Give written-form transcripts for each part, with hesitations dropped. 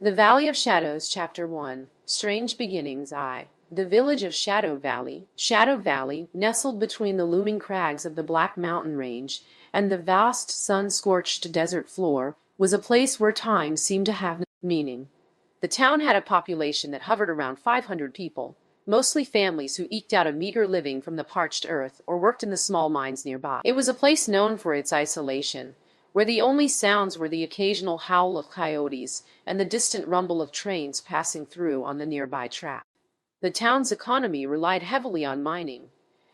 The Valley of Shadows, Chapter 1. Strange Beginnings. The village of Shadow Valley, nestled between the looming crags of the Black Mountain Range and the vast sun-scorched desert floor, was a place where time seemed to have no meaning. The town had a population that hovered around 500 people, mostly families who eked out a meager living from the parched earth or worked in the small mines nearby. It was a place known for its isolation, where the only sounds were the occasional howl of coyotes and the distant rumble of trains passing through on the nearby track. The town's economy relied heavily on mining,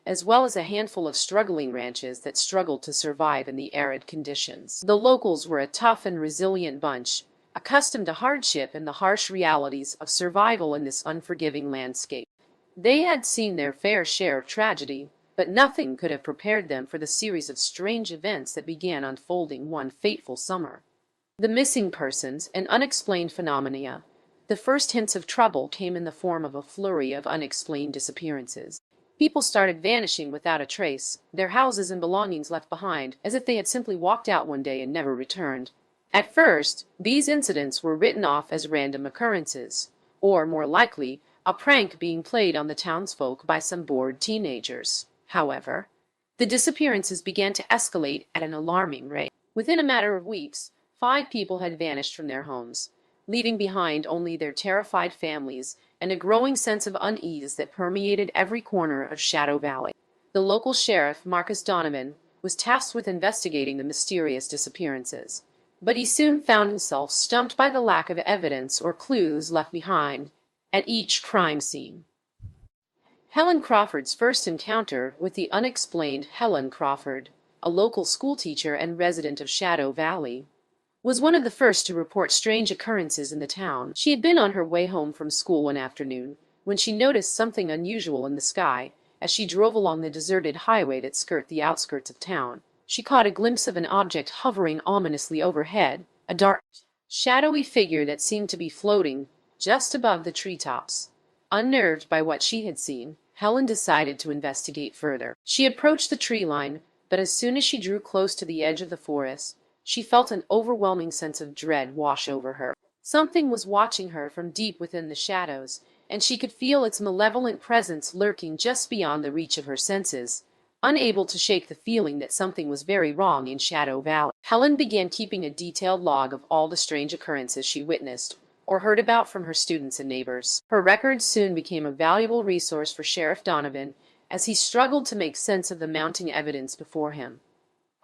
as well as a handful of struggling ranches that struggled to survive in the arid conditions. The locals were a tough and resilient bunch, accustomed to hardship and the harsh realities of survival in this unforgiving landscape. They had seen their fair share of tragedy, but nothing could have prepared them for the series of strange events that began unfolding one fateful summer. The missing persons and unexplained phenomena. The first hints of trouble came in the form of a flurry of unexplained disappearances. People started vanishing without a trace, their houses and belongings left behind, as if they had simply walked out one day and never returned. At first, these incidents were written off as random occurrences, or, more likely, a prank being played on the townsfolk by some bored teenagers. However, the disappearances began to escalate at an alarming rate. Within a matter of weeks, 5 people had vanished from their homes, leaving behind only their terrified families and a growing sense of unease that permeated every corner of Shadow Valley. The local sheriff, Marcus Donovan, was tasked with investigating the mysterious disappearances, but he soon found himself stumped by the lack of evidence or clues left behind at each crime scene. Helen Crawford's first encounter with the unexplained. Helen Crawford, a local schoolteacher and resident of Shadow Valley, was one of the first to report strange occurrences in the town. She had been on her way home from school one afternoon when she noticed something unusual in the sky. As she drove along the deserted highway that skirted the outskirts of town, she caught a glimpse of an object hovering ominously overhead, a dark, shadowy figure that seemed to be floating just above the treetops. Unnerved by what she had seen, Helen decided to investigate further. She approached the tree line, but as soon as she drew close to the edge of the forest, she felt an overwhelming sense of dread wash over her. Something was watching her from deep within the shadows, and she could feel its malevolent presence lurking just beyond the reach of her senses. Unable to shake the feeling that something was very wrong in Shadow Valley, Helen began keeping a detailed log of all the strange occurrences she witnessed or heard about from her students and neighbors. Her records soon became a valuable resource for Sheriff Donovan as he struggled to make sense of the mounting evidence before him.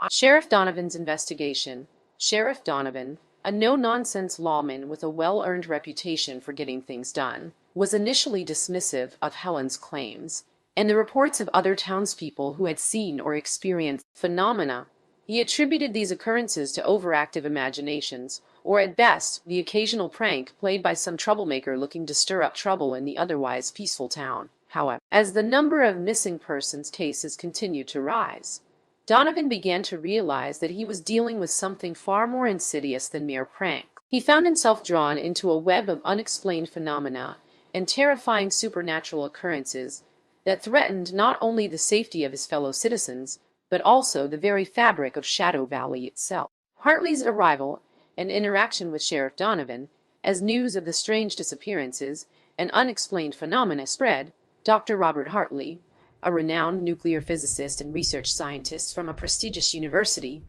Sheriff Donovan's investigation. Sheriff Donovan, a no-nonsense lawman with a well-earned reputation for getting things done, was initially dismissive of Helen's claims and the reports of other townspeople who had seen or experienced phenomena. He attributed these occurrences to overactive imaginations, or at best, the occasional prank played by some troublemaker looking to stir up trouble in the otherwise peaceful town. However, as the number of missing persons cases continued to rise, Donovan began to realize that he was dealing with something far more insidious than mere prank. He found himself drawn into a web of unexplained phenomena and terrifying supernatural occurrences that threatened not only the safety of his fellow citizens, but also the very fabric of Shadow Valley itself. Hartley's arrival and interaction with Sheriff Donovan, as news of the strange disappearances and unexplained phenomena spread. Dr. Robert Hartley, a renowned nuclear physicist and research scientist from a prestigious university,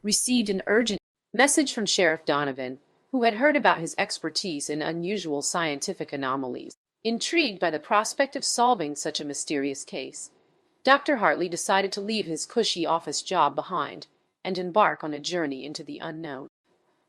received an urgent message from Sheriff Donovan, who had heard about his expertise in unusual scientific anomalies. Intrigued by the prospect of solving such a mysterious case, Dr. Hartley decided to leave his cushy office job behind and embark on a journey into the unknown.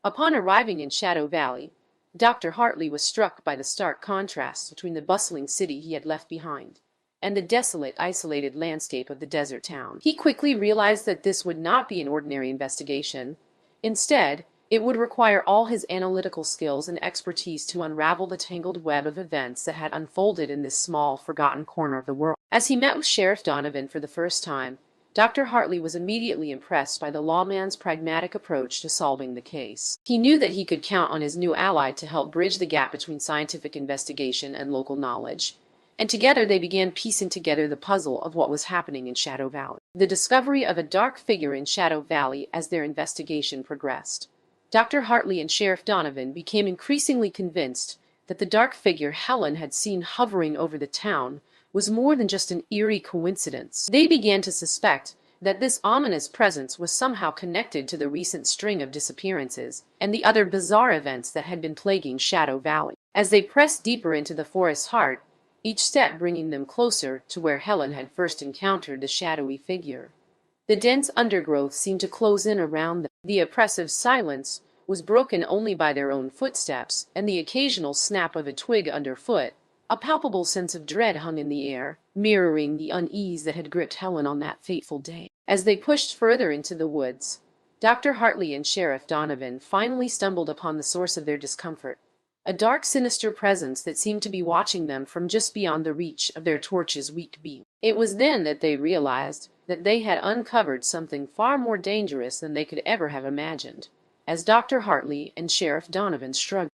Upon arriving in Shadow Valley, Dr. Hartley was struck by the stark contrast between the bustling city he had left behind and the desolate, isolated landscape of the desert town. He quickly realized that this would not be an ordinary investigation. Instead, it would require all his analytical skills and expertise to unravel the tangled web of events that had unfolded in this small, forgotten corner of the world. As he met with Sheriff Donovan for the first time, Dr. Hartley was immediately impressed by the lawman's pragmatic approach to solving the case. He knew that he could count on his new ally to help bridge the gap between scientific investigation and local knowledge, and together they began piecing together the puzzle of what was happening in Shadow Valley. The discovery of a dark figure in Shadow Valley as their investigation progressed. Dr. Hartley and Sheriff Donovan became increasingly convinced that the dark figure Helen had seen hovering over the town was more than just an eerie coincidence. They began to suspect that this ominous presence was somehow connected to the recent string of disappearances and the other bizarre events that had been plaguing Shadow Valley. As they pressed deeper into the forest's heart, each step bringing them closer to where Helen had first encountered the shadowy figure, the dense undergrowth seemed to close in around them. The oppressive silence was broken only by their own footsteps and the occasional snap of a twig underfoot. A palpable sense of dread hung in the air, mirroring the unease that had gripped Helen on that fateful day. As they pushed further into the woods, Dr. Hartley and Sheriff Donovan finally stumbled upon the source of their discomfort, a dark, sinister presence that seemed to be watching them from just beyond the reach of their torch's weak beam. It was then that they realized that they had uncovered something far more dangerous than they could ever have imagined, as Dr. Hartley and Sheriff Donovan struggled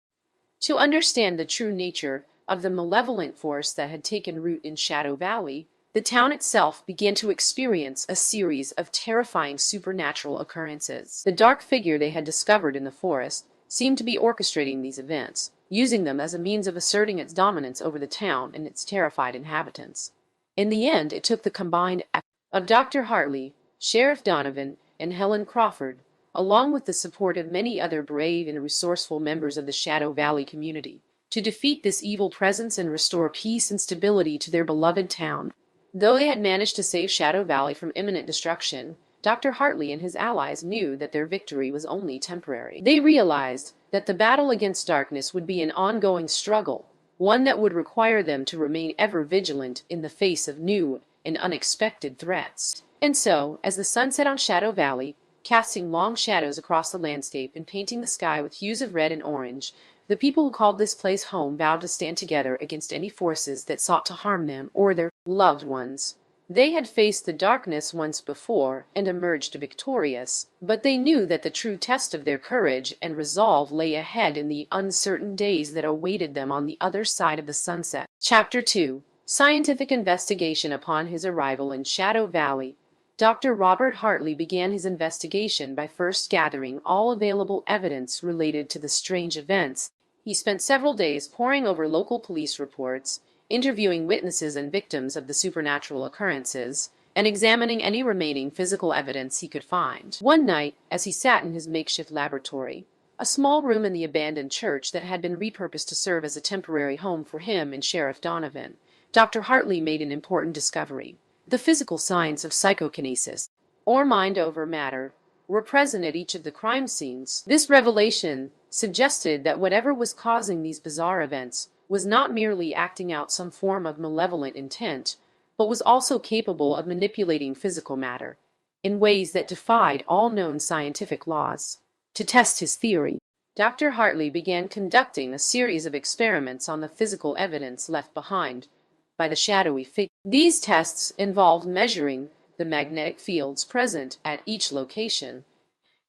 to understand the true nature of the malevolent force that had taken root in Shadow Valley. The town itself began to experience a series of terrifying supernatural occurrences. The dark figure they had discovered in the forest seemed to be orchestrating these events, using them as a means of asserting its dominance over the town and its terrified inhabitants. In the end, it took the combined efforts of Dr. Hartley, Sheriff Donovan, and Helen Crawford, along with the support of many other brave and resourceful members of the Shadow Valley community, to defeat this evil presence and restore peace and stability to their beloved town. Though they had managed to save Shadow Valley from imminent destruction, Dr. Hartley and his allies knew that their victory was only temporary. They realized that the battle against darkness would be an ongoing struggle, one that would require them to remain ever vigilant in the face of new and unexpected threats. And so, as the sun set on Shadow Valley, casting long shadows across the landscape and painting the sky with hues of red and orange, the people who called this place home vowed to stand together against any forces that sought to harm them or their loved ones. They had faced the darkness once before and emerged victorious, but they knew that the true test of their courage and resolve lay ahead in the uncertain days that awaited them on the other side of the sunset. Chapter 2. Scientific Investigation. Upon his arrival in Shadow Valley, Dr. Robert Hartley began his investigation by first gathering all available evidence related to the strange events. He spent several days poring over local police reports, interviewing witnesses and victims of the supernatural occurrences, and examining any remaining physical evidence he could find. One night, as he sat in his makeshift laboratory, a small room in the abandoned church that had been repurposed to serve as a temporary home for him and Sheriff Donovan, Dr. Hartley made an important discovery. The physical signs of psychokinesis, or mind over matter, were present at each of the crime scenes. This revelation suggested that whatever was causing these bizarre events was not merely acting out some form of malevolent intent, but was also capable of manipulating physical matter in ways that defied all known scientific laws. To test his theory, Dr. Hartley began conducting a series of experiments on the physical evidence left behind by the shadowy figure. These tests involved measuring the magnetic fields present at each location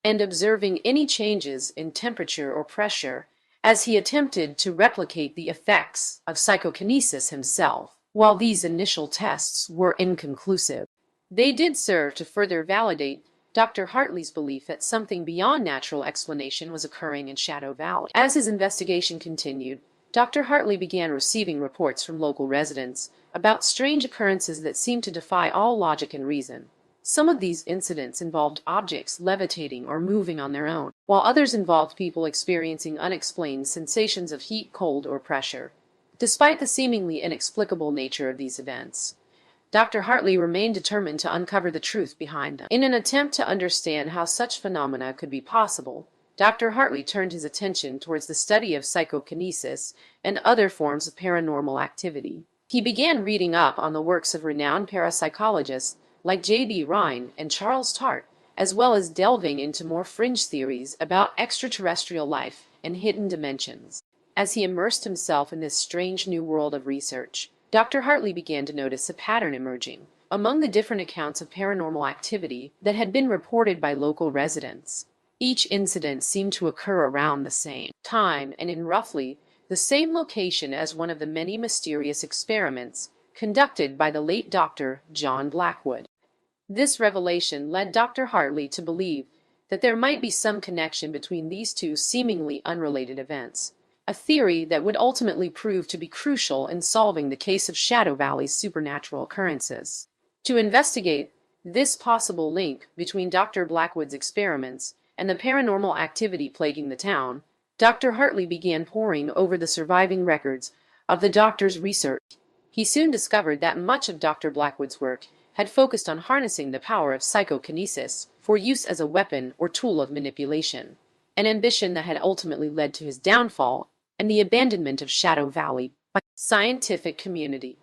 and observing any changes in temperature or pressure as he attempted to replicate the effects of psychokinesis himself. While these initial tests were inconclusive, they did serve to further validate Dr. Hartley's belief that something beyond natural explanation was occurring in Shadow Valley. As his investigation continued, Dr. Hartley began receiving reports from local residents about strange occurrences that seemed to defy all logic and reason. Some of these incidents involved objects levitating or moving on their own, while others involved people experiencing unexplained sensations of heat, cold, or pressure. Despite the seemingly inexplicable nature of these events, Dr. Hartley remained determined to uncover the truth behind them. In an attempt to understand how such phenomena could be possible, Dr. Hartley turned his attention towards the study of psychokinesis and other forms of paranormal activity. He began reading up on the works of renowned parapsychologists like J.B. Rhine and Charles Tart, as well as delving into more fringe theories about extraterrestrial life and hidden dimensions. As he immersed himself in this strange new world of research, Dr. Hartley began to notice a pattern emerging among the different accounts of paranormal activity that had been reported by local residents. Each incident seemed to occur around the same time and in roughly the same location as one of the many mysterious experiments conducted by the late Dr. John Blackwood. This revelation led Dr. Hartley to believe that there might be some connection between these two seemingly unrelated events, a theory that would ultimately prove to be crucial in solving the case of Shadow Valley's supernatural occurrences. To investigate this possible link between Dr. Blackwood's experiments and the paranormal activity plaguing the town, Dr. Hartley began poring over the surviving records of the doctor's research. He soon discovered that much of Dr. Blackwood's work had focused on harnessing the power of psychokinesis for use as a weapon or tool of manipulation, an ambition that had ultimately led to his downfall and the abandonment of Shadow Valley by the scientific community.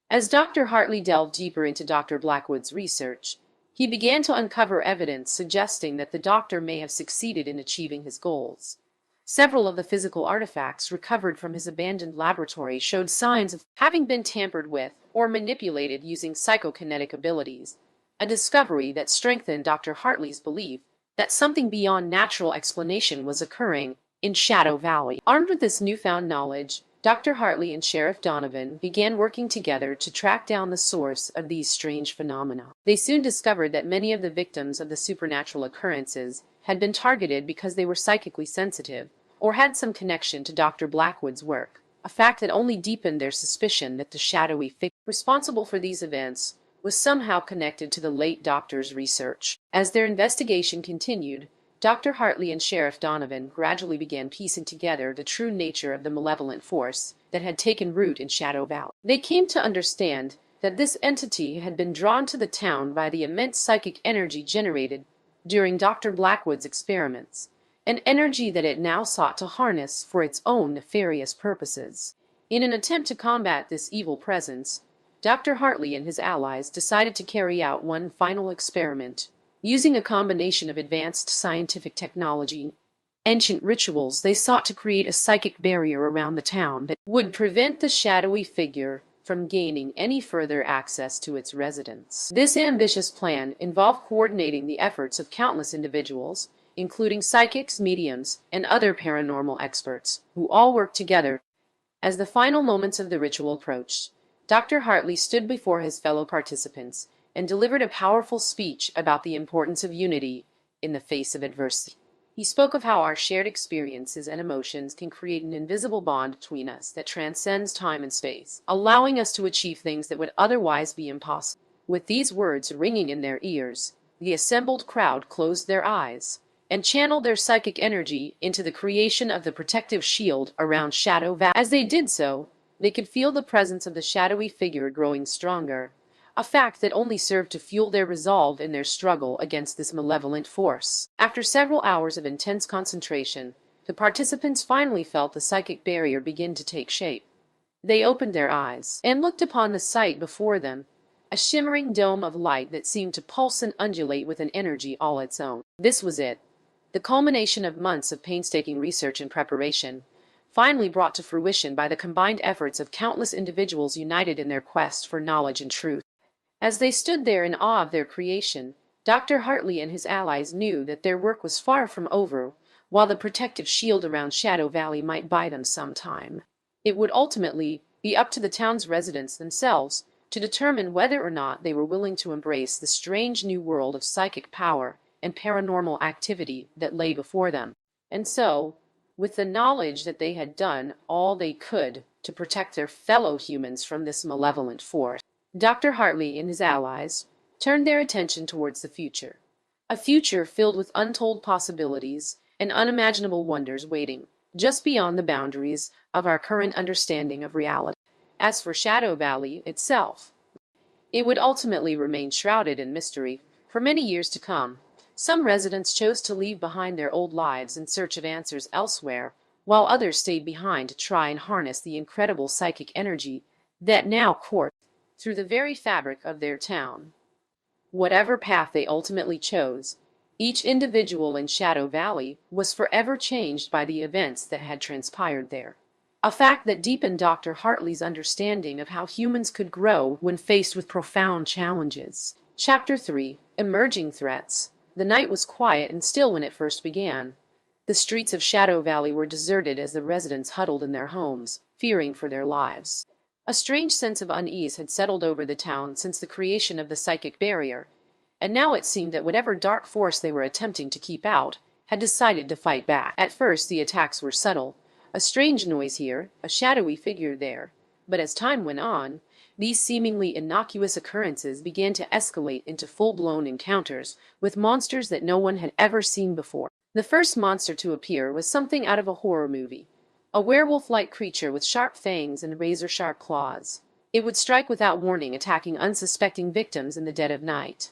As Dr. Hartley delved deeper into Dr. Blackwood's research, he began to uncover evidence suggesting that the doctor may have succeeded in achieving his goals. Several of the physical artifacts recovered from his abandoned laboratory showed signs of having been tampered with or manipulated using psychokinetic abilities, a discovery that strengthened Dr. Hartley's belief that something beyond natural explanation was occurring in Shadow Valley. Armed with this newfound knowledge, Dr. Hartley and Sheriff Donovan began working together to track down the source of these strange phenomena. They soon discovered that many of the victims of the supernatural occurrences had been targeted because they were psychically sensitive or had some connection to Dr. Blackwood's work, a fact that only deepened their suspicion that the shadowy figure responsible for these events was somehow connected to the late doctor's research. As their investigation continued, Dr. Hartley and Sheriff Donovan gradually began piecing together the true nature of the malevolent force that had taken root in Shadow Valley. They came to understand that this entity had been drawn to the town by the immense psychic energy generated during Dr. Blackwood's experiments, an energy that it now sought to harness for its own nefarious purposes. In an attempt to combat this evil presence, Dr. Hartley and his allies decided to carry out one final experiment. Using a combination of advanced scientific technology and ancient rituals, they sought to create a psychic barrier around the town that would prevent the shadowy figure from gaining any further access to its residents. This ambitious plan involved coordinating the efforts of countless individuals, including psychics, mediums, and other paranormal experts, who all worked together. As the final moments of the ritual approached, Dr. Hartley stood before his fellow participants and delivered a powerful speech about the importance of unity in the face of adversity. He spoke of how our shared experiences and emotions can create an invisible bond between us that transcends time and space, allowing us to achieve things that would otherwise be impossible. With these words ringing in their ears, the assembled crowd closed their eyes and channeled their psychic energy into the creation of the protective shield around Shadow Valley. As they did so, they could feel the presence of the shadowy figure growing stronger, a fact that only served to fuel their resolve in their struggle against this malevolent force. After several hours of intense concentration, the participants finally felt the psychic barrier begin to take shape. They opened their eyes and looked upon the sight before them, a shimmering dome of light that seemed to pulse and undulate with an energy all its own. This was it, the culmination of months of painstaking research and preparation, finally brought to fruition by the combined efforts of countless individuals united in their quest for knowledge and truth. As they stood there in awe of their creation, Dr. Hartley and his allies knew that their work was far from over. While the protective shield around Shadow Valley might buy them some time, it would ultimately be up to the town's residents themselves to determine whether or not they were willing to embrace the strange new world of psychic power and paranormal activity that lay before them. And so, with the knowledge that they had done all they could to protect their fellow humans from this malevolent force, Dr. Hartley and his allies turned their attention towards the future, a future filled with untold possibilities and unimaginable wonders waiting just beyond the boundaries of our current understanding of reality. As for Shadow Valley itself, it would ultimately remain shrouded in mystery for many years to come. Some residents chose to leave behind their old lives in search of answers elsewhere, while others stayed behind to try and harness the incredible psychic energy that now coursed through the very fabric of their town. Whatever path they ultimately chose, each individual in Shadow Valley was forever changed by the events that had transpired there, a fact that deepened Dr. Hartley's understanding of how humans could grow when faced with profound challenges. Chapter 3: Emerging Threats. The night was quiet and still when it first began. The streets of Shadow Valley were deserted as the residents huddled in their homes, fearing for their lives. A strange sense of unease had settled over the town since the creation of the psychic barrier, and now it seemed that whatever dark force they were attempting to keep out had decided to fight back. At first the attacks were subtle, a strange noise here, a shadowy figure there, but as time went on, these seemingly innocuous occurrences began to escalate into full-blown encounters with monsters that no one had ever seen before. The first monster to appear was something out of a horror movie, a werewolf-like creature with sharp fangs and razor-sharp claws. It would strike without warning, attacking unsuspecting victims in the dead of night.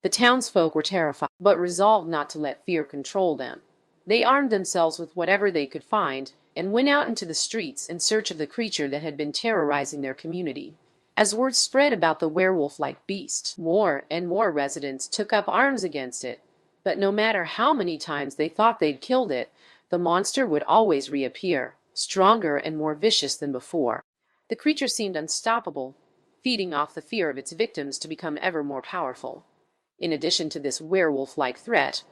The townsfolk were terrified, but resolved not to let fear control them. They armed themselves with whatever they could find and went out into the streets in search of the creature that had been terrorizing their community. As word spread about the werewolf-like beast, more and more residents took up arms against it. But no matter how many times they thought they'd killed it, the monster would always reappear, stronger and more vicious than before. The creature seemed unstoppable, feeding off the fear of its victims to become ever more powerful. In addition to this werewolf-like threat,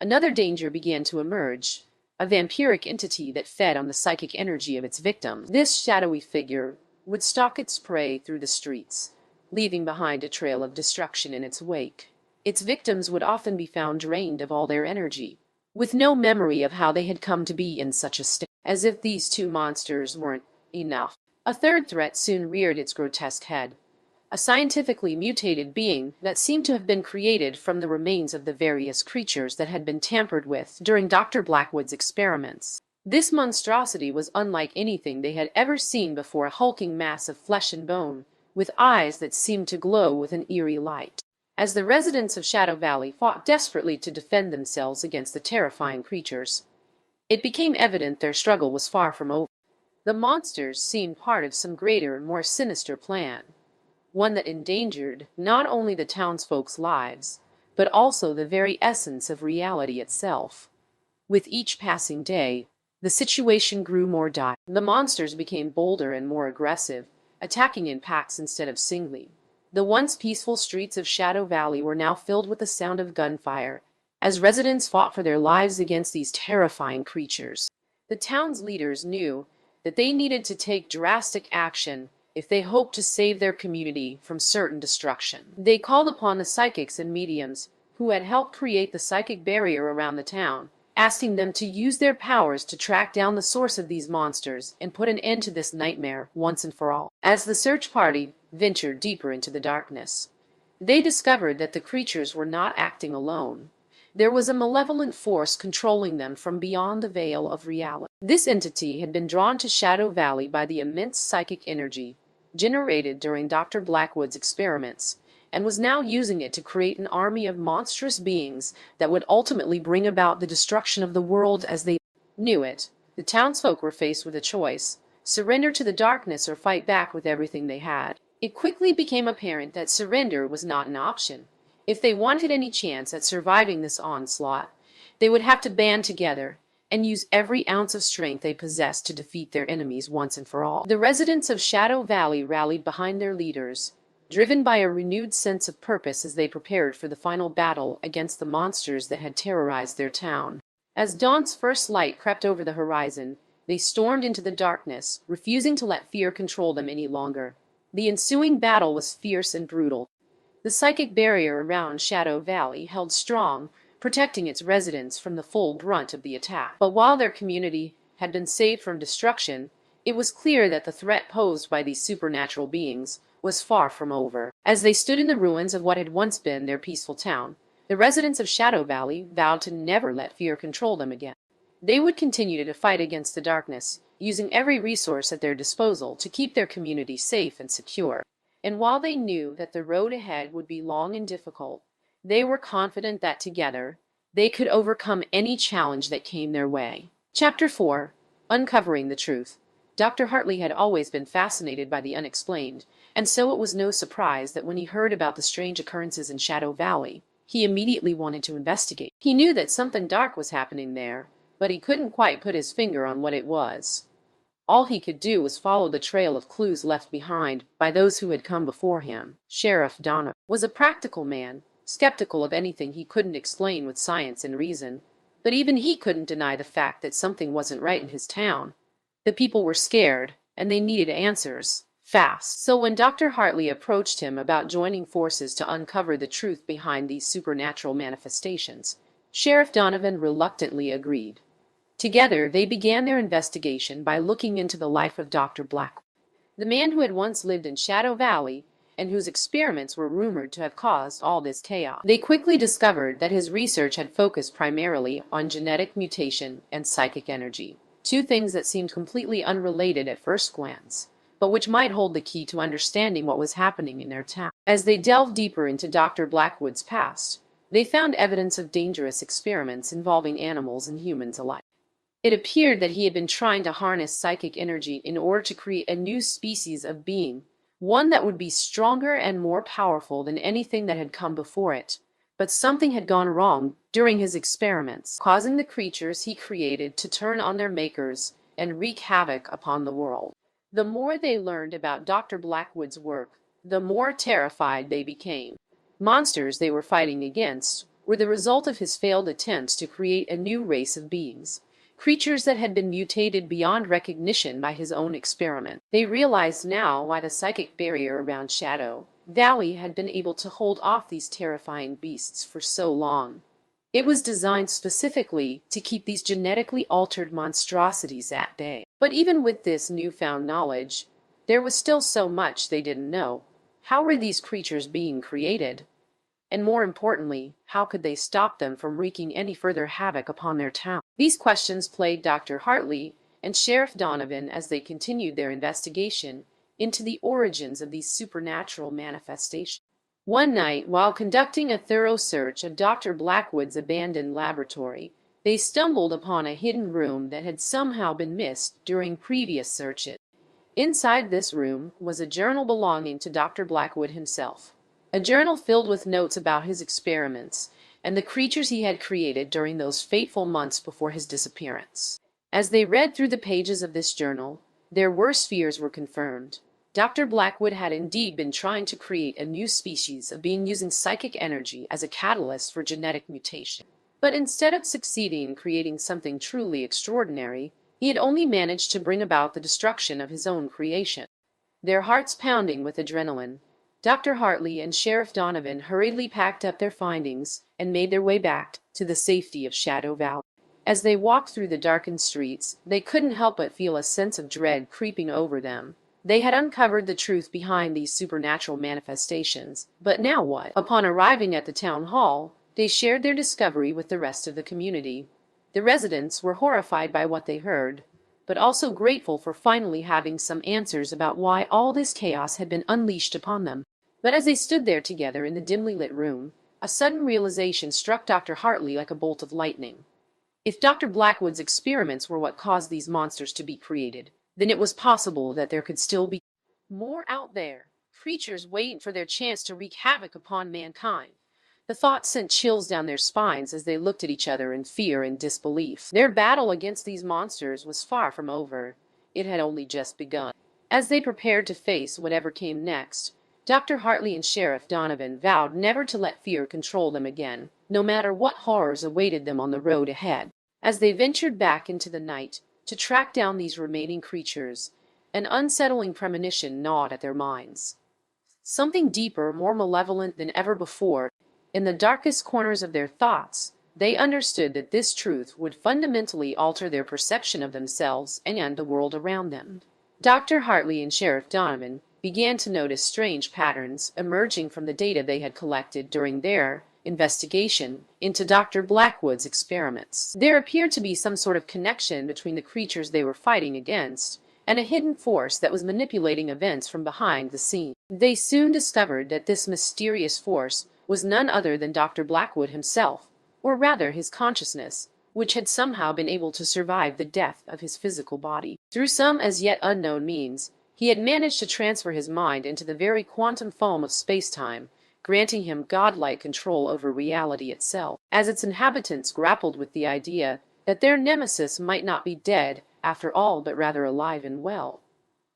another danger began to emerge, a vampiric entity that fed on the psychic energy of its victims. This shadowy figure would stalk its prey through the streets, leaving behind a trail of destruction in its wake. Its victims would often be found drained of all their energy, with no memory of how they had come to be in such a state. As if these two monsters weren't enough, a third threat soon reared its grotesque head, a scientifically mutated being that seemed to have been created from the remains of the various creatures that had been tampered with during Dr. Blackwood's experiments. This monstrosity was unlike anything they had ever seen before, a hulking mass of flesh and bone, with eyes that seemed to glow with an eerie light. As the residents of Shadow Valley fought desperately to defend themselves against the terrifying creatures, it became evident their struggle was far from over. The monsters seemed part of some greater and more sinister plan, one that endangered not only the townsfolk's lives, but also the very essence of reality itself. With each passing day, the situation grew more dire. The monsters became bolder and more aggressive, attacking in packs instead of singly. The once peaceful streets of Shadow Valley were now filled with the sound of gunfire, as residents fought for their lives against these terrifying creatures. The town's leaders knew that they needed to take drastic action if they hoped to save their community from certain destruction. They called upon the psychics and mediums who had helped create the psychic barrier around the town, asking them to use their powers to track down the source of these monsters and put an end to this nightmare once and for all. As the search party ventured deeper into the darkness, they discovered that the creatures were not acting alone. There was a malevolent force controlling them from beyond the veil of reality. This entity had been drawn to Shadow Valley by the immense psychic energy generated during Dr. Blackwood's experiments, and was now using it to create an army of monstrous beings that would ultimately bring about the destruction of the world as they knew it. The townsfolk were faced with a choice: surrender to the darkness or fight back with everything they had. It quickly became apparent that surrender was not an option. If they wanted any chance at surviving this onslaught, they would have to band together and use every ounce of strength they possessed to defeat their enemies once and for all. The residents of Shadow Valley rallied behind their leaders, driven by a renewed sense of purpose as they prepared for the final battle against the monsters that had terrorized their town. As dawn's first light crept over the horizon, they stormed into the darkness, refusing to let fear control them any longer. The ensuing battle was fierce and brutal. The psychic barrier around Shadow Valley held strong, protecting its residents from the full brunt of the attack. But while their community had been saved from destruction, it was clear that the threat posed by these supernatural beings was far from over. As they stood in the ruins of what had once been their peaceful town, the residents of Shadow Valley vowed to never let fear control them again. They would continue to fight against the darkness, using every resource at their disposal to keep their community safe and secure. And while they knew that the road ahead would be long and difficult, they were confident that together they could overcome any challenge that came their way. Chapter 4. Uncovering the Truth. Dr. Hartley had always been fascinated by the unexplained, and so it was no surprise that when he heard about the strange occurrences in Shadow Valley, he immediately wanted to investigate. He knew that something dark was happening there, but he couldn't quite put his finger on what it was. All he could do was follow the trail of clues left behind by those who had come before him. Sheriff Donovan was a practical man, skeptical of anything he couldn't explain with science and reason, but even he couldn't deny the fact that something wasn't right in his town. The people were scared, and they needed answers, fast. So when Dr. Hartley approached him about joining forces to uncover the truth behind these supernatural manifestations, Sheriff Donovan reluctantly agreed. Together, they began their investigation by looking into the life of Dr. Blackwood, the man who had once lived in Shadow Valley and whose experiments were rumored to have caused all this chaos. They quickly discovered that his research had focused primarily on genetic mutation and psychic energy, two things that seemed completely unrelated at first glance, but which might hold the key to understanding what was happening in their town. As they delved deeper into Dr. Blackwood's past, they found evidence of dangerous experiments involving animals and humans alike. It appeared that he had been trying to harness psychic energy in order to create a new species of being, one that would be stronger and more powerful than anything that had come before it. But something had gone wrong during his experiments, causing the creatures he created to turn on their makers and wreak havoc upon the world. The more they learned about Dr. Blackwood's work, the more terrified they became. Monsters they were fighting against were the result of his failed attempts to create a new race of beings, creatures that had been mutated beyond recognition by his own experiment. They realized now why the psychic barrier around Shadow Valley had been able to hold off these terrifying beasts for so long. It was designed specifically to keep these genetically altered monstrosities at bay. But even with this newfound knowledge, there was still so much they didn't know. How were these creatures being created? And more importantly, how could they stop them from wreaking any further havoc upon their town? These questions plagued Dr. Hartley and Sheriff Donovan as they continued their investigation into the origins of these supernatural manifestations. One night, while conducting a thorough search of Dr. Blackwood's abandoned laboratory, they stumbled upon a hidden room that had somehow been missed during previous searches. Inside this room was a journal belonging to Dr. Blackwood himself. A journal filled with notes about his experiments and the creatures he had created during those fateful months before his disappearance. As they read through the pages of this journal, their worst fears were confirmed. Dr. Blackwood had indeed been trying to create a new species of being using psychic energy as a catalyst for genetic mutation. But instead of succeeding in creating something truly extraordinary, he had only managed to bring about the destruction of his own creation. Their hearts pounding with adrenaline, Dr. Hartley and Sheriff Donovan hurriedly packed up their findings and made their way back to the safety of Shadow Valley. As they walked through the darkened streets, they couldn't help but feel a sense of dread creeping over them. They had uncovered the truth behind these supernatural manifestations, but now what? Upon arriving at the town hall, they shared their discovery with the rest of the community. The residents were horrified by what they heard, but also grateful for finally having some answers about why all this chaos had been unleashed upon them. But as they stood there together in the dimly lit room, a sudden realization struck Dr. Hartley like a bolt of lightning. If Dr. Blackwood's experiments were what caused these monsters to be created, then it was possible that there could still be more out there, creatures waiting for their chance to wreak havoc upon mankind. The thought sent chills down their spines as they looked at each other in fear and disbelief. Their battle against these monsters was far from over. It had only just begun. As they prepared to face whatever came next, Dr. Hartley and Sheriff Donovan vowed never to let fear control them again, no matter what horrors awaited them on the road ahead. As they ventured back into the night to track down these remaining creatures, an unsettling premonition gnawed at their minds. Something deeper, more malevolent than ever before. In the darkest corners of their thoughts, they understood that this truth would fundamentally alter their perception of themselves and the world around them. Dr. Hartley and Sheriff Donovan began to notice strange patterns emerging from the data they had collected during their investigation into Dr. Blackwood's experiments. There appeared to be some sort of connection between the creatures they were fighting against and a hidden force that was manipulating events from behind the scenes. They soon discovered that this mysterious force was none other than Dr. Blackwood himself, or rather his consciousness, which had somehow been able to survive the death of his physical body. Through some as yet unknown means, he had managed to transfer his mind into the very quantum foam of space-time, granting him godlike control over reality itself. As its inhabitants grappled with the idea that their nemesis might not be dead after all, but rather alive and well,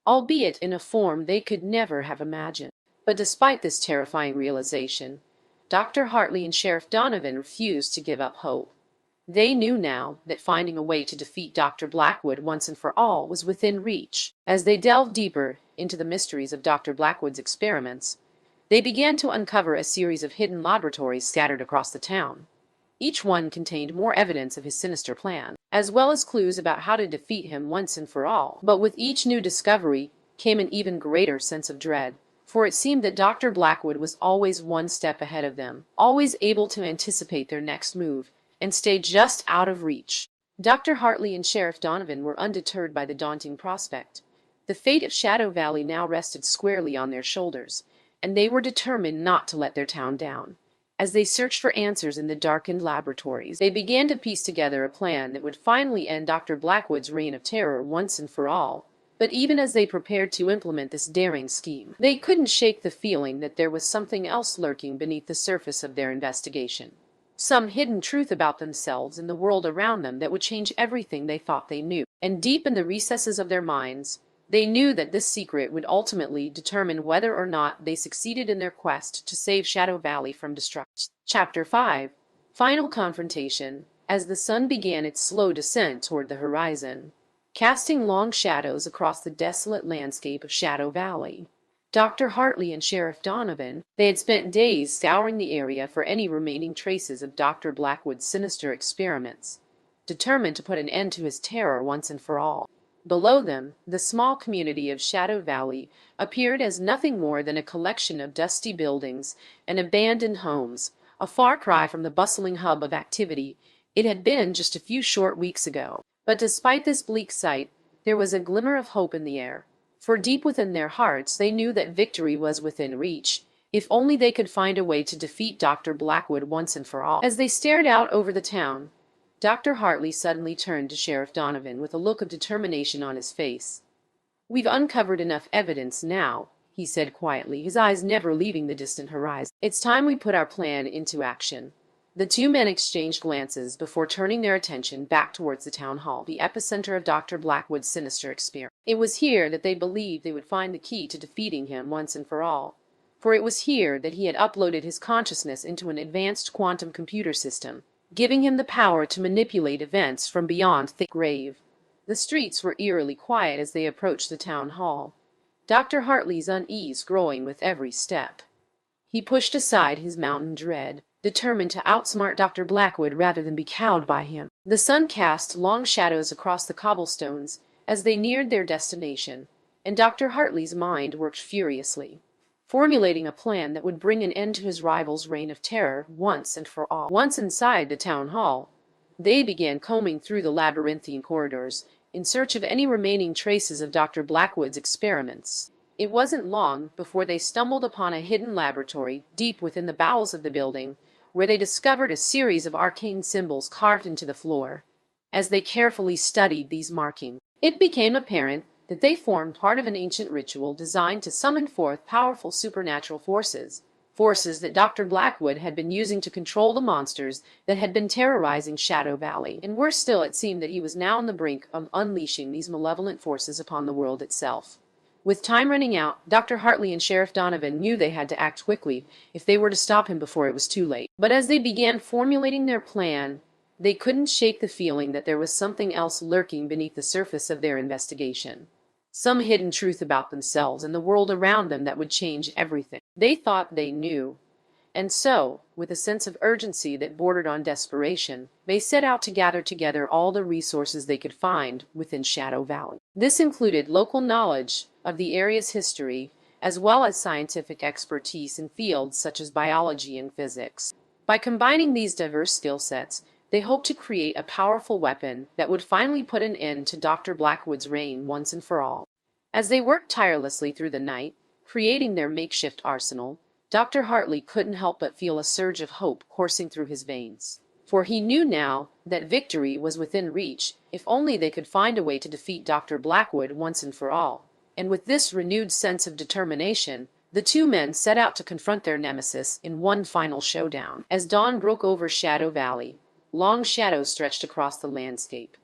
albeit in a form they could never have imagined. But despite this terrifying realization, Dr. Hartley and Sheriff Donovan refused to give up hope. They knew now that finding a way to defeat Dr. Blackwood once and for all was within reach. As they delved deeper into the mysteries of Dr. Blackwood's experiments, they began to uncover a series of hidden laboratories scattered across the town. Each one contained more evidence of his sinister plan, as well as clues about how to defeat him once and for all. But with each new discovery came an even greater sense of dread, for it seemed that Dr. Blackwood was always one step ahead of them, always able to anticipate their next move and stay just out of reach. Dr. Hartley and Sheriff Donovan were undeterred by the daunting prospect. The fate of Shadow Valley now rested squarely on their shoulders, and they were determined not to let their town down. As they searched for answers in the darkened laboratories, they began to piece together a plan that would finally end Dr. Blackwood's reign of terror once and for all. But even as they prepared to implement this daring scheme, they couldn't shake the feeling that there was something else lurking beneath the surface of their investigation. Some hidden truth about themselves and the world around them that would change everything they thought they knew. And deep in the recesses of their minds, they knew that this secret would ultimately determine whether or not they succeeded in their quest to save Shadow Valley from destruction. Chapter 5. Final Confrontation. As the sun began its slow descent toward the horizon, casting long shadows across the desolate landscape of Shadow Valley, Dr. Hartley and Sheriff Donovan, they had spent days scouring the area for any remaining traces of Dr. Blackwood's sinister experiments, determined to put an end to his terror once and for all. Below them, the small community of Shadow Valley appeared as nothing more than a collection of dusty buildings and abandoned homes, a far cry from the bustling hub of activity it had been just a few short weeks ago. But despite this bleak sight, there was a glimmer of hope in the air, for deep within their hearts they knew that victory was within reach, if only they could find a way to defeat Dr. Blackwood once and for all. As they stared out over the town, Dr. Hartley suddenly turned to Sheriff Donovan with a look of determination on his face. "We've uncovered enough evidence now," he said quietly, his eyes never leaving the distant horizon. "It's time we put our plan into action." The two men exchanged glances before turning their attention back towards the town hall, the epicenter of Dr. Blackwood's sinister experiment. It was here that they believed they would find the key to defeating him once and for all, for it was here that he had uploaded his consciousness into an advanced quantum computer system, giving him the power to manipulate events from beyond the grave. The streets were eerily quiet as they approached the town hall, Dr. Hartley's unease growing with every step. He pushed aside his mountain dread, determined to outsmart Dr. Blackwood rather than be cowed by him. The sun cast long shadows across the cobblestones as they neared their destination, and Dr. Hartley's mind worked furiously, formulating a plan that would bring an end to his rival's reign of terror once and for all. Once inside the town hall, they began combing through the labyrinthine corridors in search of any remaining traces of Dr. Blackwood's experiments. It wasn't long before they stumbled upon a hidden laboratory deep within the bowels of the building, where they discovered a series of arcane symbols carved into the floor. As they carefully studied these markings, it became apparent that they formed part of an ancient ritual designed to summon forth powerful supernatural forces that Dr. Blackwood had been using to control the monsters that had been terrorizing Shadow Valley. And worse still, it seemed that he was now on the brink of unleashing these malevolent forces upon the world itself. With time running out, Dr. Hartley and Sheriff Donovan knew they had to act quickly if they were to stop him before it was too late. But as they began formulating their plan, they couldn't shake the feeling that there was something else lurking beneath the surface of their investigation. Some hidden truth about themselves and the world around them that would change everything. They thought they knew. And so, with a sense of urgency that bordered on desperation, they set out to gather together all the resources they could find within Shadow Valley. This included local knowledge of the area's history, as well as scientific expertise in fields such as biology and physics. By combining these diverse skill sets, they hoped to create a powerful weapon that would finally put an end to Dr. Blackwood's reign once and for all. As they worked tirelessly through the night, creating their makeshift arsenal, Dr. Hartley couldn't help but feel a surge of hope coursing through his veins. For he knew now that victory was within reach, if only they could find a way to defeat Dr. Blackwood once and for all. And with this renewed sense of determination, the two men set out to confront their nemesis in one final showdown. As dawn broke over Shadow Valley, long shadows stretched across the landscape.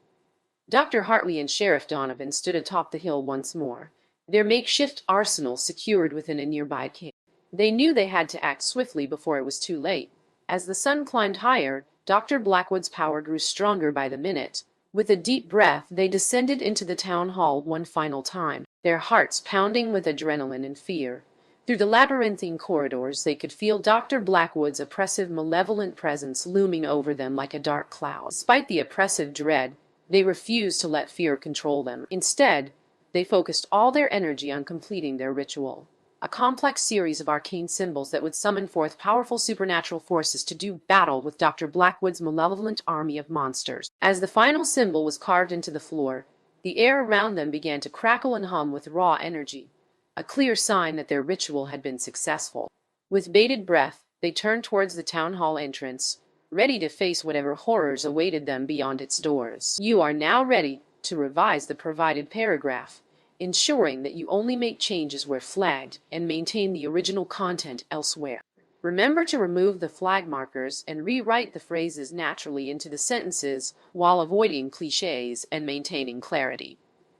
Dr. Hartley and Sheriff Donovan stood atop the hill once more, their makeshift arsenal secured within a nearby cave. They knew they had to act swiftly before it was too late. As the sun climbed higher, Dr. Blackwood's power grew stronger by the minute. With a deep breath, they descended into the town hall one final time. their hearts pounding with adrenaline and fear. Through the labyrinthine corridors, they could feel Dr. Blackwood's oppressive, malevolent presence looming over them like a dark cloud. Despite the oppressive dread, they refused to let fear control them. Instead, they focused all their energy on completing their ritual, a complex series of arcane symbols that would summon forth powerful supernatural forces to do battle with Dr. Blackwood's malevolent army of monsters. As the final symbol was carved into the floor, the air around them began to crackle and hum with raw energy, a clear sign that their ritual had been successful. With bated breath, they turned towards the town hall entrance, ready to face whatever horrors awaited them beyond its doors. You are now ready to revise the provided paragraph, ensuring that you only make changes where flagged and maintain the original content elsewhere. Remember to remove the flag markers and rewrite the phrases naturally into the sentences while avoiding cliches and maintaining clarity.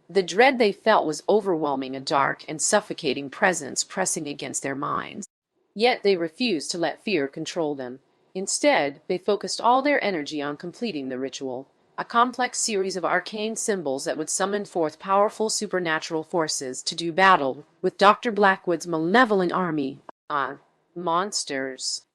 The dread they felt was overwhelming, a dark and suffocating presence pressing against their minds. Yet they refused to let fear control them. Instead, they focused all their energy on completing the ritual, a complex series of arcane symbols that would summon forth powerful supernatural forces to do battle with Dr. Blackwood's malevolent army of monsters.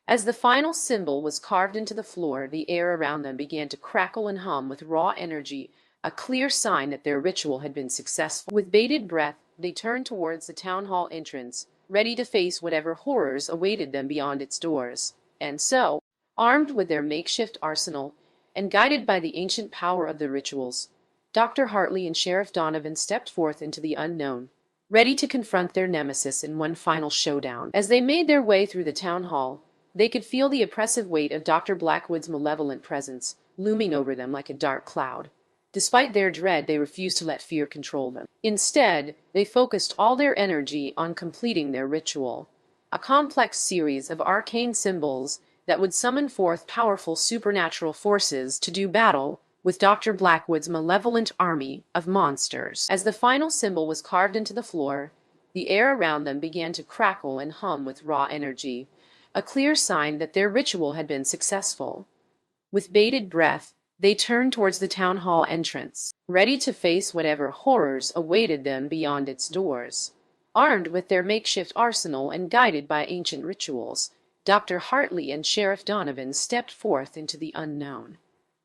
As the final symbol was carved into the floor, the air around them began to crackle and hum with raw energy, a clear sign that their ritual had been successful. With bated breath, they turned towards the town hall entrance, ready to face whatever horrors awaited them beyond its doors. And so, armed with their makeshift arsenal, and guided by the ancient power of the rituals, Dr. Hartley and Sheriff Donovan stepped forth into the unknown, ready to confront their nemesis in one final showdown. As they made their way through the town hall, they could feel the oppressive weight of Dr. Blackwood's malevolent presence looming over them like a dark cloud. Despite their dread, they refused to let fear control them. Instead, they focused all their energy on completing their ritual, a complex series of arcane symbols that would summon forth powerful supernatural forces to do battle with Dr. Blackwood's malevolent army of monsters. As the final symbol was carved into the floor, the air around them began to crackle and hum with raw energy, a clear sign that their ritual had been successful. With bated breath, they turned towards the town hall entrance, ready to face whatever horrors awaited them beyond its doors. Armed with their makeshift arsenal and guided by ancient rituals, Dr. Hartley and Sheriff Donovan stepped forth into the unknown,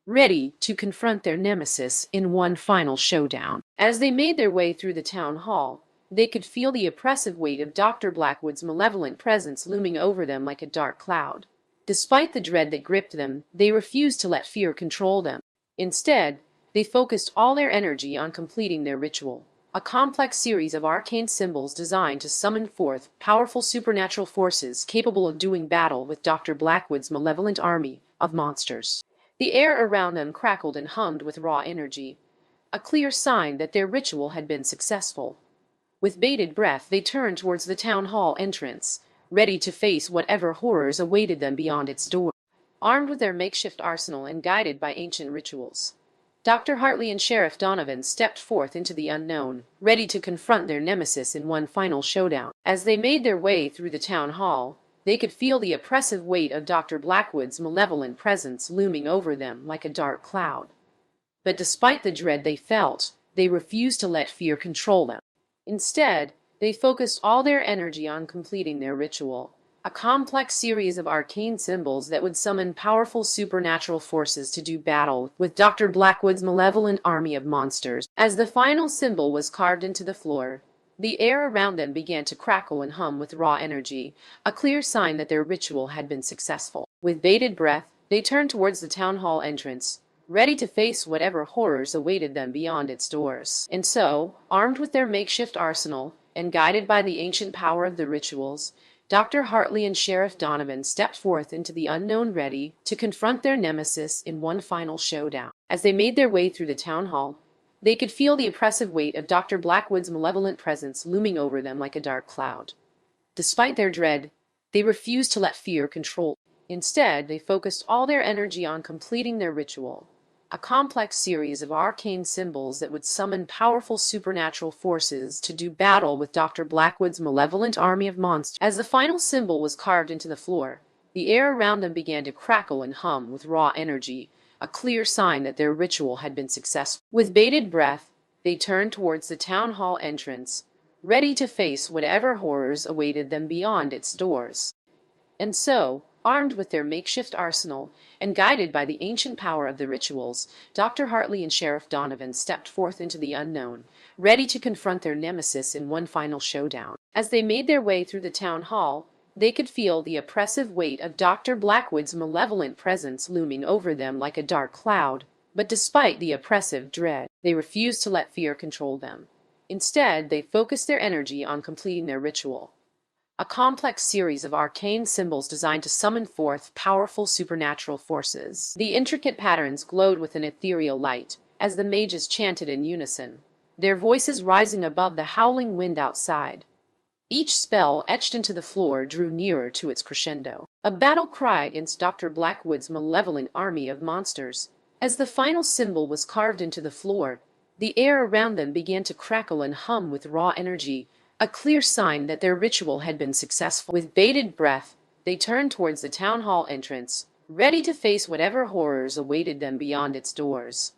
ready to confront their nemesis in one final showdown. As they made their way through the town hall, they could feel the oppressive weight of Dr. Blackwood's malevolent presence looming over them like a dark cloud. Despite the dread that gripped them, they refused to let fear control them. Instead, they focused all their energy on completing their ritual, a complex series of arcane symbols designed to summon forth powerful supernatural forces capable of doing battle with Dr. Blackwood's malevolent army of monsters. The air around them crackled and hummed with raw energy, a clear sign that their ritual had been successful. With bated breath, they turned towards the town hall entrance, ready to face whatever horrors awaited them beyond its door. Armed with their makeshift arsenal and guided by ancient rituals, Dr. Hartley and Sheriff Donovan stepped forth into the unknown, ready to confront their nemesis in one final showdown. As they made their way through the town hall, they could feel the oppressive weight of Dr. Blackwood's malevolent presence looming over them like a dark cloud. But despite the dread they felt, they refused to let fear control them. Instead, they focused all their energy on completing their ritual, a complex series of arcane symbols that would summon powerful supernatural forces to do battle with Dr. Blackwood's malevolent army of monsters. As the final symbol was carved into the floor, the air around them began to crackle and hum with raw energy, a clear sign that their ritual had been successful. With bated breath, they turned towards the town hall entrance, ready to face whatever horrors awaited them beyond its doors. And so, armed with their makeshift arsenal, and guided by the ancient power of the rituals, Dr. Hartley and Sheriff Donovan stepped forth into the unknown, ready to confront their nemesis in one final showdown. As they made their way through the town hall, they could feel the oppressive weight of Dr. Blackwood's malevolent presence looming over them like a dark cloud. Despite their dread, they refused to let fear control them. Instead, they focused all their energy on completing their ritual, a complex series of arcane symbols that would summon powerful supernatural forces to do battle with Dr. Blackwood's malevolent army of monsters. As the final symbol was carved into the floor, the air around them began to crackle and hum with raw energy, a clear sign that their ritual had been successful. With bated breath, they turned towards the town hall entrance, ready to face whatever horrors awaited them beyond its doors. And so, armed with their makeshift arsenal, and guided by the ancient power of the rituals, Dr. Hartley and Sheriff Donovan stepped forth into the unknown, ready to confront their nemesis in one final showdown. As they made their way through the town hall, they could feel the oppressive weight of Dr. Blackwood's malevolent presence looming over them like a dark cloud. But despite the oppressive dread, they refused to let fear control them. Instead, they focused their energy on completing their ritual, a complex series of arcane symbols designed to summon forth powerful supernatural forces. The intricate patterns glowed with an ethereal light as the mages chanted in unison, their voices rising above the howling wind outside. Each spell etched into the floor drew nearer to its crescendo, a battle cry against Dr. Blackwood's malevolent army of monsters. As the final symbol was carved into the floor, the air around them began to crackle and hum with raw energy, a clear sign that their ritual had been successful. With bated breath, they turned towards the town hall entrance, ready to face whatever horrors awaited them beyond its doors.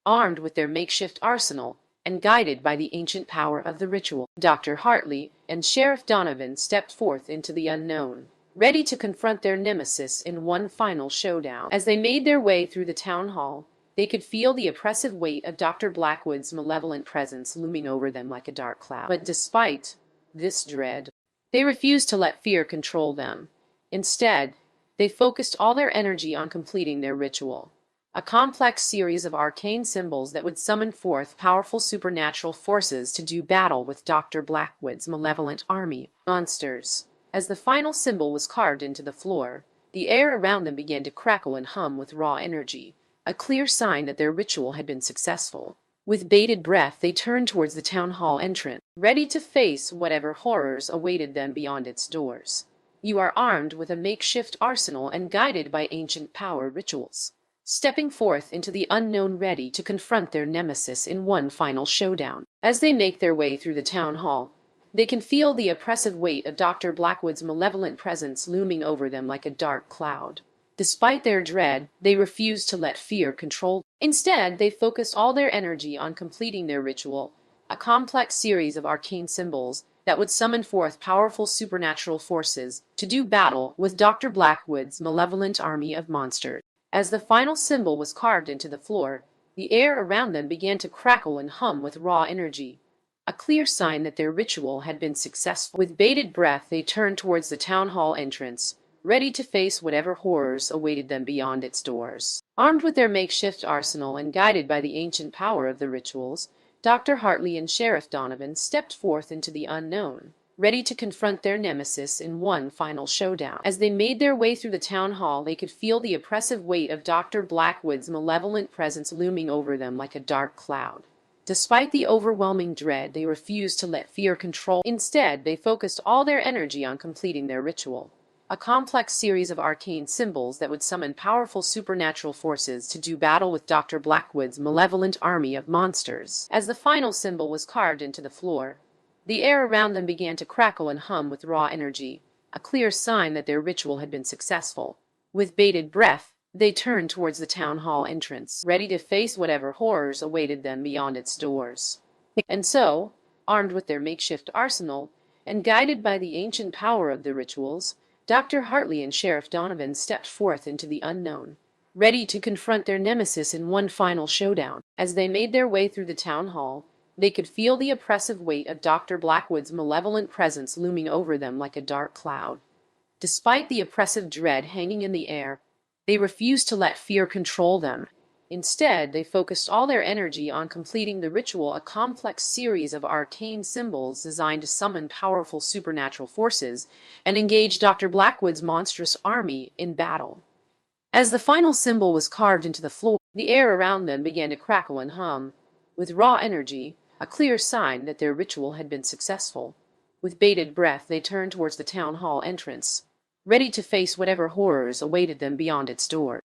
Armed with their makeshift arsenal, and guided by the ancient power of the ritual, Dr. Hartley and Sheriff Donovan stepped forth into the unknown, ready to confront their nemesis in one final showdown. As they made their way through the town hall, they could feel the oppressive weight of Dr. Blackwood's malevolent presence looming over them like a dark cloud. But despite this dread, they refused to let fear control them. Instead, they focused all their energy on completing their ritual, a complex series of arcane symbols that would summon forth powerful supernatural forces to do battle with Dr. Blackwood's malevolent army of monsters. As the final symbol was carved into the floor, the air around them began to crackle and hum with raw energy, a clear sign that their ritual had been successful. With bated breath, they turned towards the town hall entrance, ready to face whatever horrors awaited them beyond its doors. You are armed with a makeshift arsenal and guided by ancient power rituals, stepping forth into the unknown ready to confront their nemesis in one final showdown. As they make their way through the town hall, they can feel the oppressive weight of Dr. Blackwood's malevolent presence looming over them like a dark cloud. Despite their dread, they refused to let fear control them. Instead, they focused all their energy on completing their ritual, a complex series of arcane symbols that would summon forth powerful supernatural forces to do battle with Dr. Blackwood's malevolent army of monsters. As the final symbol was carved into the floor, the air around them began to crackle and hum with raw energy, a clear sign that their ritual had been successful. With bated breath, they turned towards the town hall entrance, ready to face whatever horrors awaited them beyond its doors. Armed with their makeshift arsenal and guided by the ancient power of the rituals, Dr. Hartley and Sheriff Donovan stepped forth into the unknown, ready to confront their nemesis in one final showdown. As they made their way through the town hall, they could feel the oppressive weight of Dr. Blackwood's malevolent presence looming over them like a dark cloud. Despite the overwhelming dread, they refused to let fear control. Instead, they focused all their energy on completing their ritual, a complex series of arcane symbols that would summon powerful supernatural forces to do battle with Dr. Blackwood's malevolent army of monsters. As the final symbol was carved into the floor, the air around them began to crackle and hum with raw energy, a clear sign that their ritual had been successful. With bated breath, they turned towards the town hall entrance, ready to face whatever horrors awaited them beyond its doors. And so, armed with their makeshift arsenal, and guided by the ancient power of the rituals, Dr. Hartley and Sheriff Donovan stepped forth into the unknown, ready to confront their nemesis in one final showdown. As they made their way through the town hall, they could feel the oppressive weight of Dr. Blackwood's malevolent presence looming over them like a dark cloud. Despite the oppressive dread hanging in the air, they refused to let fear control them. Instead, they focused all their energy on completing the ritual, a complex series of arcane symbols designed to summon powerful supernatural forces and engage Dr. Blackwood's monstrous army in battle. As the final symbol was carved into the floor, the air around them began to crackle and hum with raw energy, a clear sign that their ritual had been successful. With bated breath, they turned towards the town hall entrance, ready to face whatever horrors awaited them beyond its door.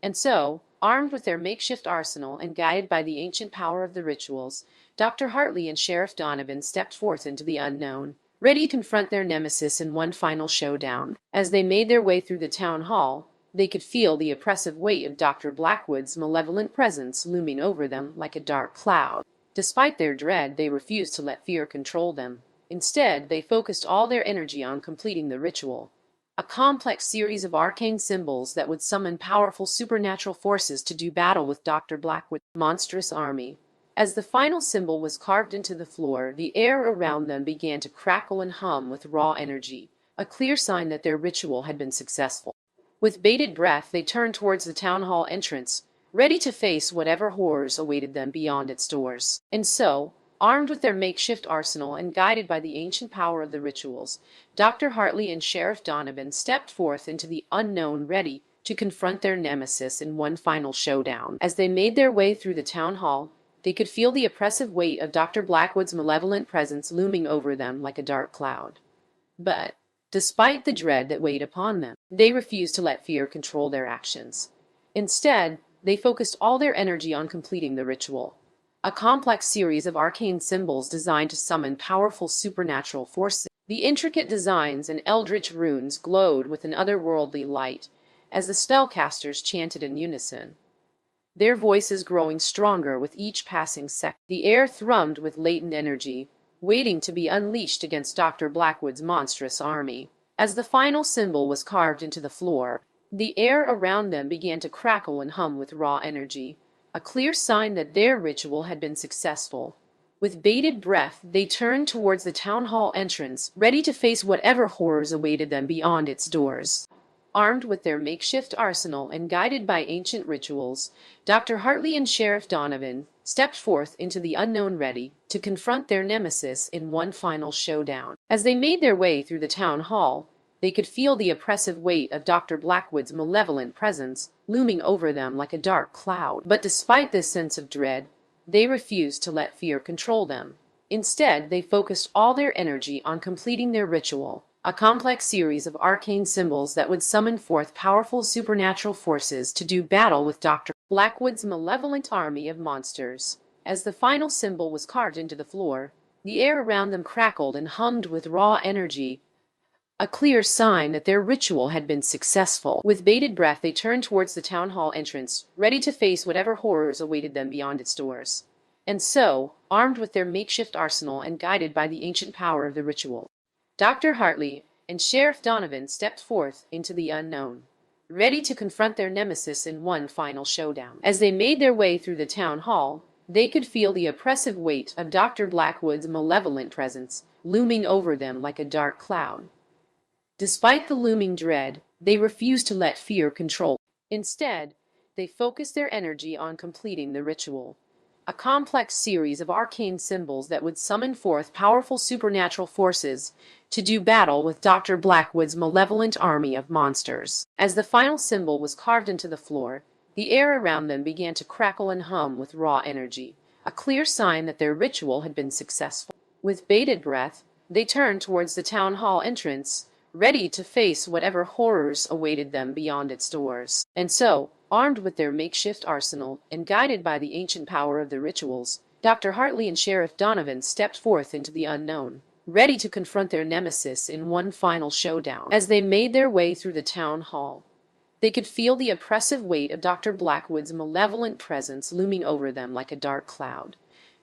And so, armed with their makeshift arsenal and guided by the ancient power of the rituals, Dr. Hartley and Sheriff Donovan stepped forth into the unknown, ready to confront their nemesis in one final showdown. As they made their way through the town hall, they could feel the oppressive weight of Dr. Blackwood's malevolent presence looming over them like a dark cloud. Despite their dread, they refused to let fear control them. Instead, they focused all their energy on completing the ritual, a complex series of arcane symbols that would summon powerful supernatural forces to do battle with Dr. Blackwood's monstrous army. As the final symbol was carved into the floor, the air around them began to crackle and hum with raw energy, a clear sign that their ritual had been successful. With bated breath, they turned towards the town hall entrance, ready to face whatever horrors awaited them beyond its doors. And so, armed with their makeshift arsenal and guided by the ancient power of the rituals, Dr. Hartley and Sheriff Donovan stepped forth into the unknown, ready to confront their nemesis in one final showdown. As they made their way through the town hall, they could feel the oppressive weight of Dr. Blackwood's malevolent presence looming over them like a dark cloud. But, despite the dread that weighed upon them, they refused to let fear control their actions. Instead, they focused all their energy on completing the ritual, a complex series of arcane symbols designed to summon powerful supernatural forces. The intricate designs and eldritch runes glowed with an otherworldly light as the spellcasters chanted in unison, their voices growing stronger with each passing second. The air thrummed with latent energy, waiting to be unleashed against Dr. Blackwood's monstrous army. As the final symbol was carved into the floor, the air around them began to crackle and hum with raw energy, a clear sign that their ritual had been successful. With bated breath, they turned towards the town hall entrance, ready to face whatever horrors awaited them beyond its doors. Armed with their makeshift arsenal and guided by ancient rituals, Dr. Hartley and Sheriff Donovan stepped forth into the unknown, ready to confront their nemesis in one final showdown. As they made their way through the town hall, they could feel the oppressive weight of Dr. Blackwood's malevolent presence looming over them like a dark cloud. But despite this sense of dread, they refused to let fear control them. Instead, they focused all their energy on completing their ritual, a complex series of arcane symbols that would summon forth powerful supernatural forces to do battle with Dr. Blackwood's malevolent army of monsters. As the final symbol was carved into the floor, the air around them crackled and hummed with raw energy, a clear sign that their ritual had been successful. With bated breath, they turned towards the town hall entrance, ready to face whatever horrors awaited them beyond its doors. And so, armed with their makeshift arsenal and guided by the ancient power of the ritual, Dr. Hartley and Sheriff Donovan stepped forth into the unknown, ready to confront their nemesis in one final showdown. As they made their way through the town hall, they could feel the oppressive weight of Dr. Blackwood's malevolent presence looming over them like a dark cloud. Despite the looming dread, they refused to let fear control. Instead, they focused their energy on completing the ritual, a complex series of arcane symbols that would summon forth powerful supernatural forces to do battle with Dr. Blackwood's malevolent army of monsters. As the final symbol was carved into the floor, the air around them began to crackle and hum with raw energy, a clear sign that their ritual had been successful. With bated breath, they turned towards the town hall entrance, ready to face whatever horrors awaited them beyond its doors. And so, armed with their makeshift arsenal and guided by the ancient power of the rituals, Dr. Hartley and Sheriff Donovan stepped forth into the unknown, ready to confront their nemesis in one final showdown. As they made their way through the town hall, they could feel the oppressive weight of Dr. Blackwood's malevolent presence looming over them like a dark cloud.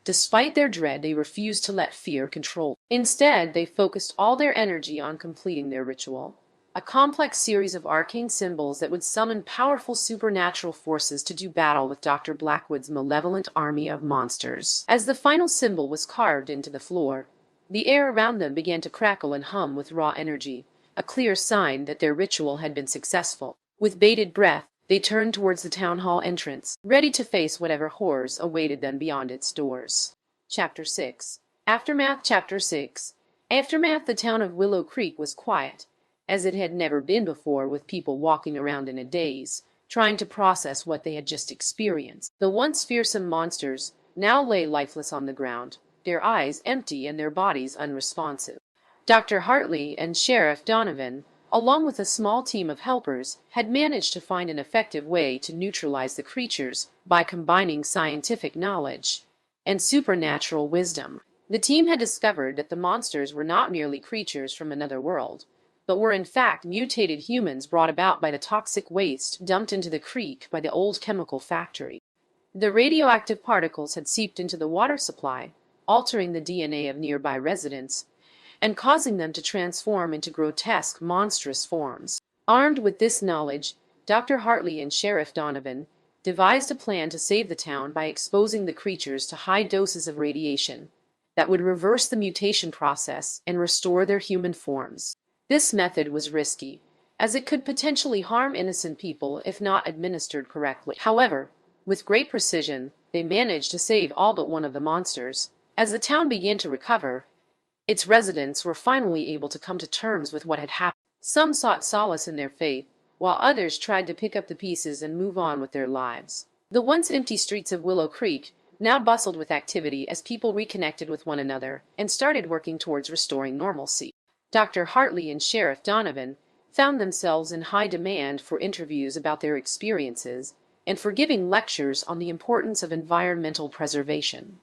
Despite their dread, they refused to let fear control. Instead, they focused all their energy on completing their ritual, a complex series of arcane symbols that would summon powerful supernatural forces to do battle with Dr. Blackwood's malevolent army of monsters. As the final symbol was carved into the floor, the air around them began to crackle and hum with raw energy, a clear sign that their ritual had been successful. With bated breath, they turned towards the town hall entrance, ready to face whatever horrors awaited them beyond its doors. Chapter 6. Aftermath. Chapter 6. Aftermath. The town of Willow Creek was quiet, as it had never been before, with people walking around in a daze, trying to process what they had just experienced. The once fearsome monsters now lay lifeless on the ground, their eyes empty and their bodies unresponsive. Dr. Hartley and Sheriff Donovan, along with a small team of helpers, had managed to find an effective way to neutralize the creatures by combining scientific knowledge and supernatural wisdom. The team had discovered that the monsters were not merely creatures from another world, but were in fact mutated humans brought about by the toxic waste dumped into the creek by the old chemical factory. The radioactive particles had seeped into the water supply, altering the DNA of nearby residents and causing them to transform into grotesque, monstrous forms. Armed with this knowledge, Dr. Hartley and Sheriff Donovan devised a plan to save the town by exposing the creatures to high doses of radiation that would reverse the mutation process and restore their human forms. This method was risky, as it could potentially harm innocent people if not administered correctly. However, with great precision, they managed to save all but one of the monsters. As the town began to recover, its residents were finally able to come to terms with what had happened. Some sought solace in their faith, while others tried to pick up the pieces and move on with their lives. The once empty streets of Willow Creek now bustled with activity as people reconnected with one another and started working towards restoring normalcy. Dr. Hartley and Sheriff Donovan found themselves in high demand for interviews about their experiences and for giving lectures on the importance of environmental preservation.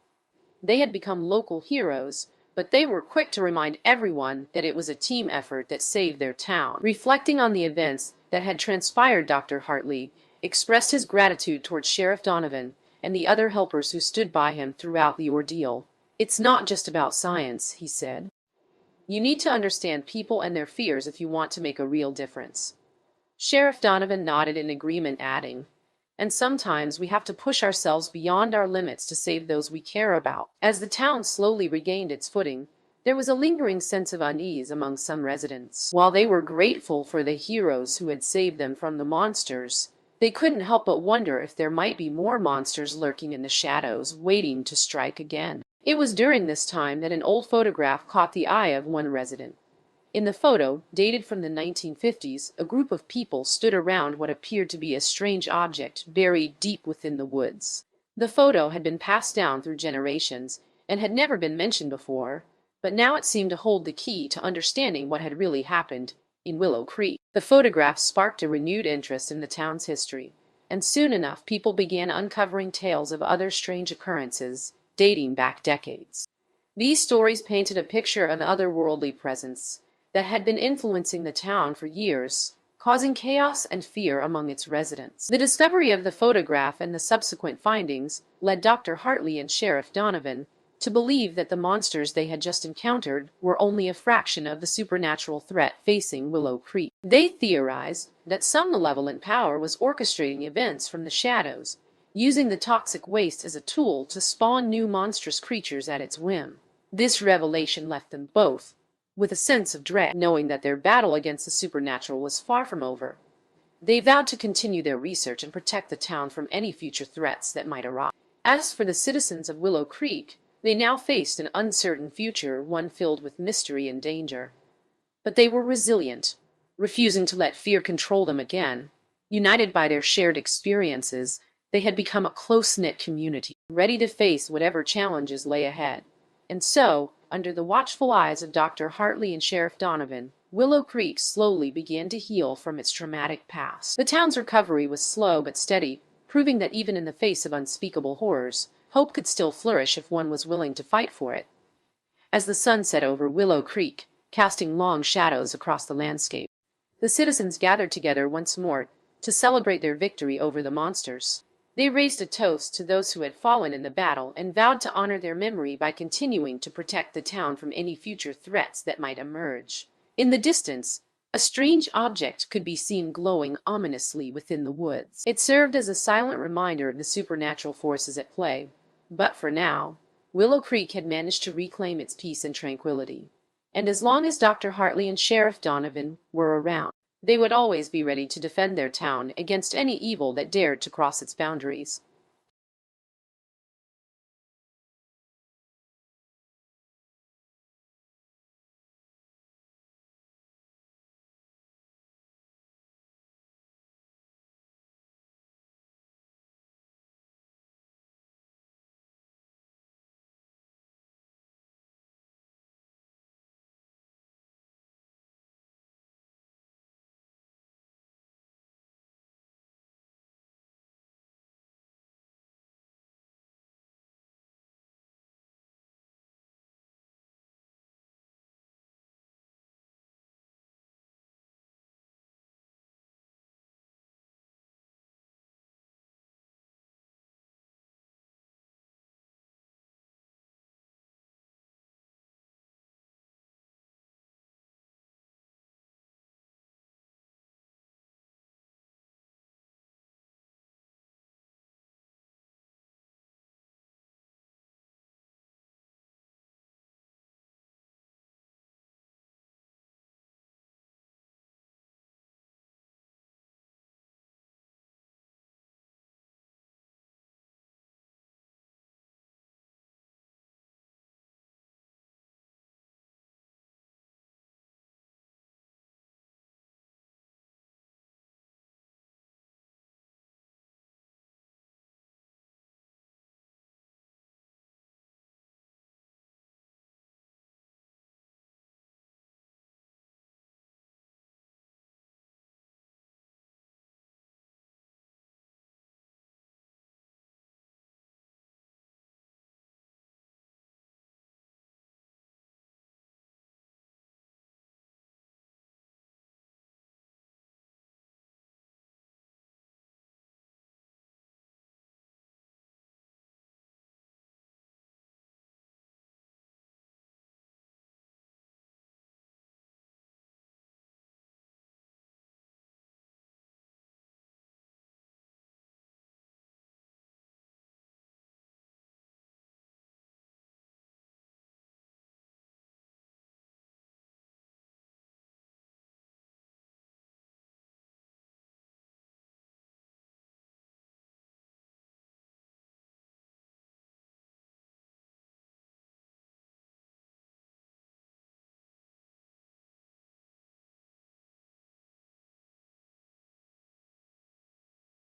They had become local heroes, but they were quick to remind everyone that it was a team effort that saved their town. Reflecting on the events that had transpired, Dr. Hartley expressed his gratitude towards Sheriff Donovan and the other helpers who stood by him throughout the ordeal. "It's not just about science," he said. "You need to understand people and their fears if you want to make a real difference." Sheriff Donovan nodded in agreement, adding, "And sometimes we have to push ourselves beyond our limits to save those we care about." As the town slowly regained its footing, there was a lingering sense of unease among some residents. While they were grateful for the heroes who had saved them from the monsters, they couldn't help but wonder if there might be more monsters lurking in the shadows, waiting to strike again. It was during this time that an old photograph caught the eye of one resident. In the photo, dated from the 1950s, a group of people stood around what appeared to be a strange object buried deep within the woods. The photo had been passed down through generations and had never been mentioned before, but now it seemed to hold the key to understanding what had really happened in Willow Creek. The photograph sparked a renewed interest in the town's history, and soon enough people began uncovering tales of other strange occurrences dating back decades. These stories painted a picture of an otherworldly presence that had been influencing the town for years, causing chaos and fear among its residents. The discovery of the photograph and the subsequent findings led Dr. Hartley and Sheriff Donovan to believe that the monsters they had just encountered were only a fraction of the supernatural threat facing Willow Creek. They theorized that some malevolent power was orchestrating events from the shadows, using the toxic waste as a tool to spawn new monstrous creatures at its whim. This revelation left them both with a sense of dread, knowing that their battle against the supernatural was far from over. They vowed to continue their research and protect the town from any future threats that might arise. As for the citizens of Willow Creek, they now faced an uncertain future, one filled with mystery and danger. But they were resilient, refusing to let fear control them again. United by their shared experiences, they had become a close-knit community, ready to face whatever challenges lay ahead. And so, under the watchful eyes of Dr. Hartley and Sheriff Donovan, Willow Creek slowly began to heal from its traumatic past. The town's recovery was slow but steady, proving that even in the face of unspeakable horrors, hope could still flourish if one was willing to fight for it. As the sun set over Willow Creek, casting long shadows across the landscape, the citizens gathered together once more to celebrate their victory over the monsters. They raised a toast to those who had fallen in the battle and vowed to honor their memory by continuing to protect the town from any future threats that might emerge. In the distance, a strange object could be seen glowing ominously within the woods. It served as a silent reminder of the supernatural forces at play. But for now, Willow Creek had managed to reclaim its peace and tranquility. And as long as Dr. Hartley and Sheriff Donovan were around, they would always be ready to defend their town against any evil that dared to cross its boundaries.